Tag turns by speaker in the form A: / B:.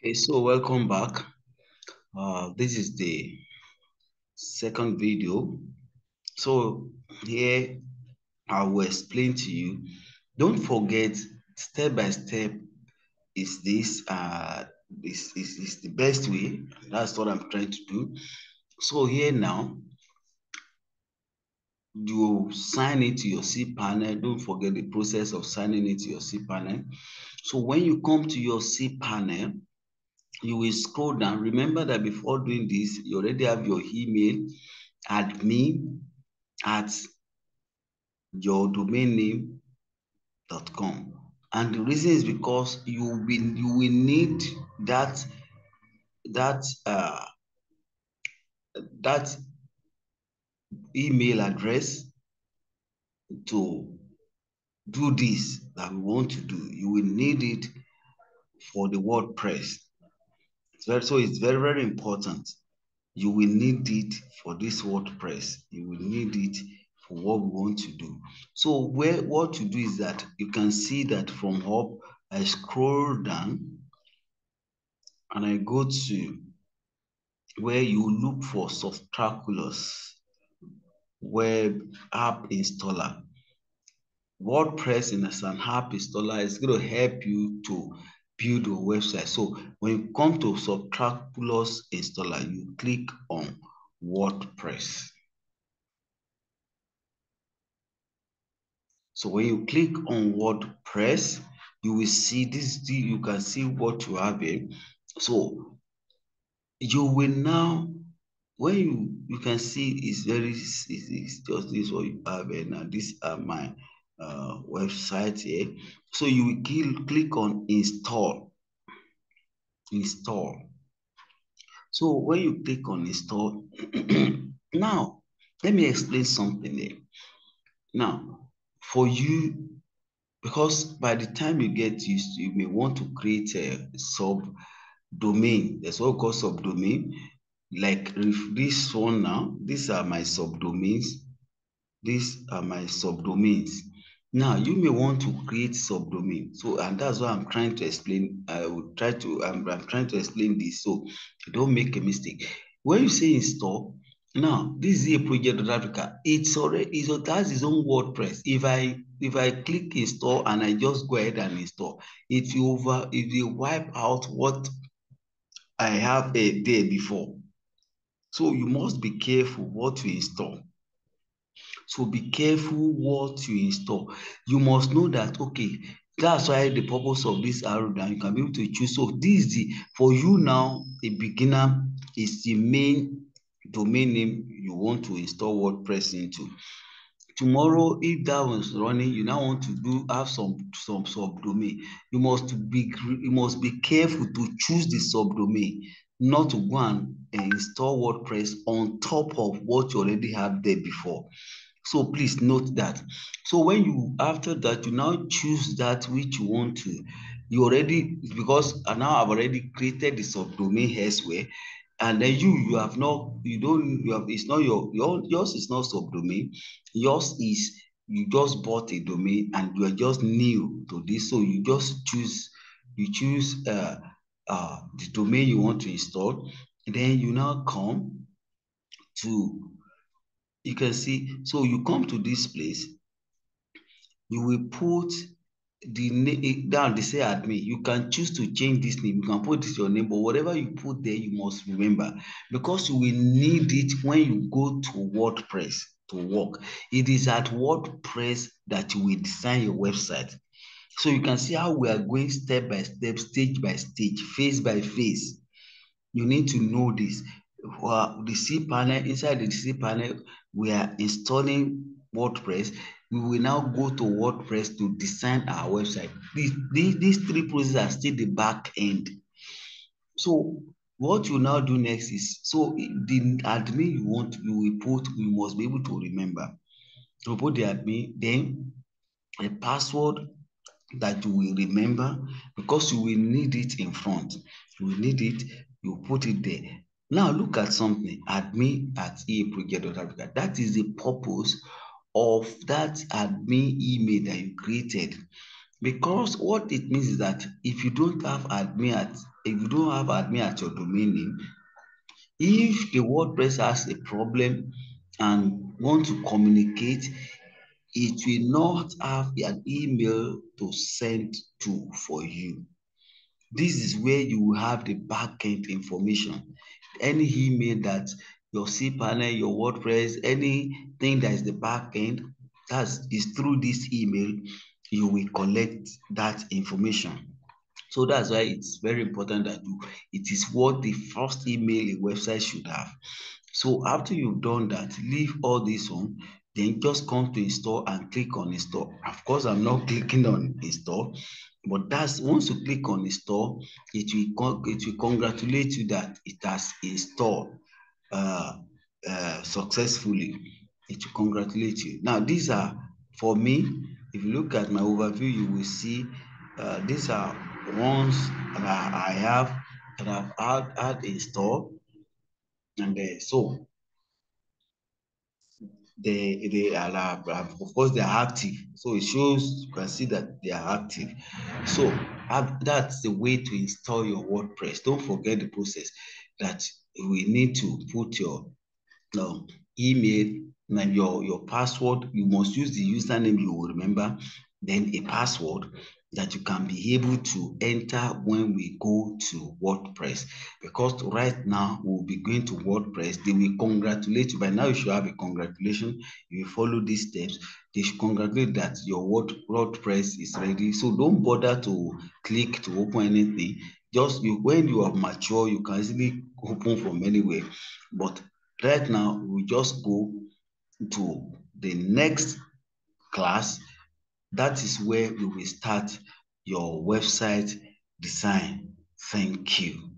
A: Okay, so welcome back. This is the second video. So here I will explain to you. Don't forget, step by step is this is the best way. That's what I'm trying to do. So here now, you sign into your cPanel. Don't forget the process of signing into your cPanel. So when you come to your cPanel, you will scroll down. Remember that before doing this, you already have your email, admin at yourdomainname.com. And the reason is because you will need that that uh that email address to do this that we want to do. You will need it for the WordPress. So it's very, very important. You will need it for this WordPress. You will need it for what we want to do. So what to do is that you can see that from up, I scroll down and I go to where you look for Softaculous web app installer. WordPress as an app installer is going to help you to build a website. So when you come to Softaculous installer, you click on WordPress. So when you click on WordPress, you will see this. You can see what you have here. So you will now, when you can see, it's just this what you have here now. These are my website here. So you will click on install. So when you click on install, now let me explain something here. Now, for you, because by the time you get used to, you may want to create a subdomain. There's what we call subdomain. Like this one now, these are my subdomains. These are my subdomains. Now you may want to create subdomain. So, and that's what I'm trying to explain. I'm trying to explain this so don't make a mistake. When you say install, now this is a project Africa. It's already it has its own WordPress. If I click install and I just go ahead and install, it will wipe out what I have a day before. So you must be careful what you install. So be careful what you install. You must know that, okay, that's why the purpose of this arrow down, you can be able to choose. So this is for you now, a beginner, is the main domain name you want to install WordPress into. Tomorrow, if that was running, you now want to have some subdomain. You must be careful to choose the subdomain, not to go and install WordPress on top of what you already have there before. So please note that. So when you, after that, you now choose that which you want to, you already, because now I've already created the subdomain elsewhere, and then you have not, you don't, you have, it's not yours is not subdomain. Yours is, you just bought a domain and you are just new to this. So you just choose, the domain you want to install. And then you now come to, you can see, so you come to this place, you will put the name down. They say admin. You can choose to change this name. You can put this your name, but whatever you put there, you must remember, because you will need it when you go to WordPress to work. It is at WordPress that you will design your website. So you can see how we are going step by step, stage by stage, phase by phase. You need to know this. The cPanel, inside the cPanel, we are installing WordPress. We will now go to WordPress to design our website. These three processes are still the back end. So what you now do next is, so the admin you must be able to remember. You put the admin, then a password that you will remember, because you will need it in front. You will need it, you put it there. Now look at something, admin at eaproject.africa. That is the purpose of that admin email that you created. Because what it means is that if you don't have admin at your domain name, if the WordPress has a problem and want to communicate, it will not have an email to send to for you. This is where you will have the backend information. Any email that your cPanel, your WordPress, anything that is the backend, that is through this email, you will collect that information. So that's why it's very important that it is what the first email a website should have. So after you've done that, leave all this on, then just come to install and click on install. Of course, I'm not clicking on install, but that's once you click on install, it will congratulate you that it has installed uh, successfully. It will congratulate you. Now, these are for me. If you look at my overview, you will see these are ones that I have that I've had installed, and so they are of course they are active, so it shows, you can see that they are active. So that's the way to install your WordPress. Don't forget the process, that we need to put your um, email and your password. You must use the username you will remember, then a password that you can be able to enter when we go to WordPress. Because right now we'll be going to WordPress, they will congratulate you. By now you should have a congratulation. If you follow these steps, they should congratulate that your WordPress is ready. So don't bother to click to open anything. Just when you are mature, you can easily open from anywhere. But right now, we just go to the next class. That is where we will start your website design. Thank you.